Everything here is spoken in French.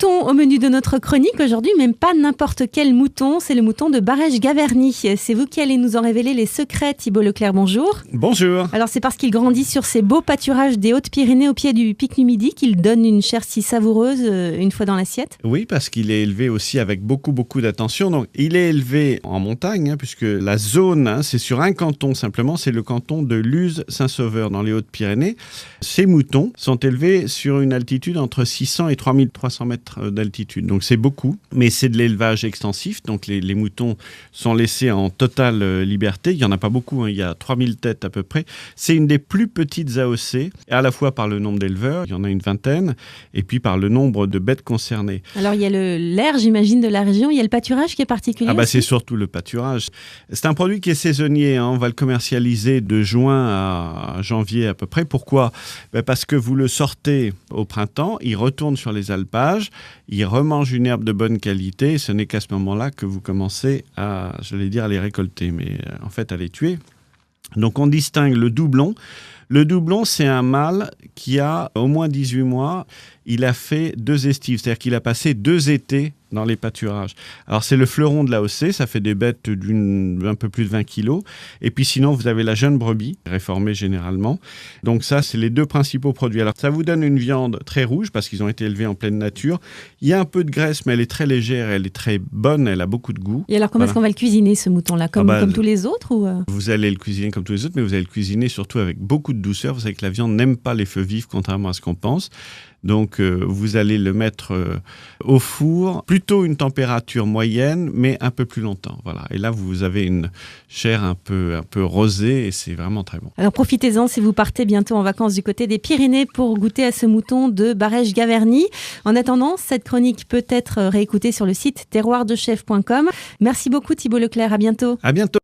Mouton au menu de notre chronique aujourd'hui, même pas n'importe quel mouton, c'est le mouton de Barège-Gaverny. C'est vous qui allez nous en révéler les secrets, Thibault Leclerc, bonjour. Bonjour. Alors c'est parce qu'il grandit sur ces beaux pâturages des Hautes-Pyrénées au pied du pic Numidie qu'il donne une chair si savoureuse une fois dans l'assiette? Oui, parce qu'il est élevé aussi avec beaucoup d'attention. Donc, il est élevé en montagne, puisque la zone, c'est sur un canton simplement, c'est le canton de Luz-Saint-Sauveur dans les Hautes-Pyrénées. Ces moutons sont élevés sur une altitude entre 600 et 3300 mètres d'altitude. Donc c'est beaucoup, mais c'est de l'élevage extensif. Donc les moutons sont laissés en totale liberté. Il n'y en a pas beaucoup, il y a 3000 têtes à peu près. C'est une des plus petites AOC, à la fois par le nombre d'éleveurs, il y en a une vingtaine, et puis par le nombre de bêtes concernées. Alors il y a l'air, j'imagine, de la région, il y a le pâturage qui est particulier c'est surtout le pâturage. C'est un produit qui est saisonnier, on va le commercialiser de juin à janvier à peu près. Pourquoi ? Parce que vous le sortez au printemps, il retourne sur les alpages, il remange une herbe de bonne qualité, et ce n'est qu'à ce moment-là que vous commencez à les récolter, mais en fait à les tuer. Donc on distingue le doublon. Le doublon, c'est un mâle qui a au moins 18 mois. Il a fait 2 estives, c'est-à-dire qu'il a passé 2 étés dans les pâturages. Alors, c'est le fleuron de l'AOC, ça fait des bêtes d'un peu plus de 20 kilos. Et puis sinon, vous avez la jeune brebis, réformée généralement. Donc ça, c'est les 2 principaux produits. Alors, ça vous donne une viande très rouge, parce qu'ils ont été élevés en pleine nature. Il y a un peu de graisse, mais elle est très légère, elle est très bonne, elle a beaucoup de goût. Et alors, comment est-ce qu'on va le cuisiner, ce mouton-là, comme tous les autres ou... Vous allez le cuisiner comme tous les autres, mais vous allez le cuisiner surtout avec beaucoup de douceur. Vous savez que la viande n'aime pas les feux vifs, contrairement à ce qu'on pense. Donc, vous allez le mettre au four, plutôt une température moyenne, mais un peu plus longtemps. Voilà. Et là, vous avez une chair un peu rosée et c'est vraiment très bon. Alors, profitez-en si vous partez bientôt en vacances du côté des Pyrénées pour goûter à ce mouton de Barège-Gaverny. En attendant, cette chronique peut être réécoutée sur le site terroirdechef.com. Merci beaucoup Thibault Leclerc, à bientôt. À bientôt.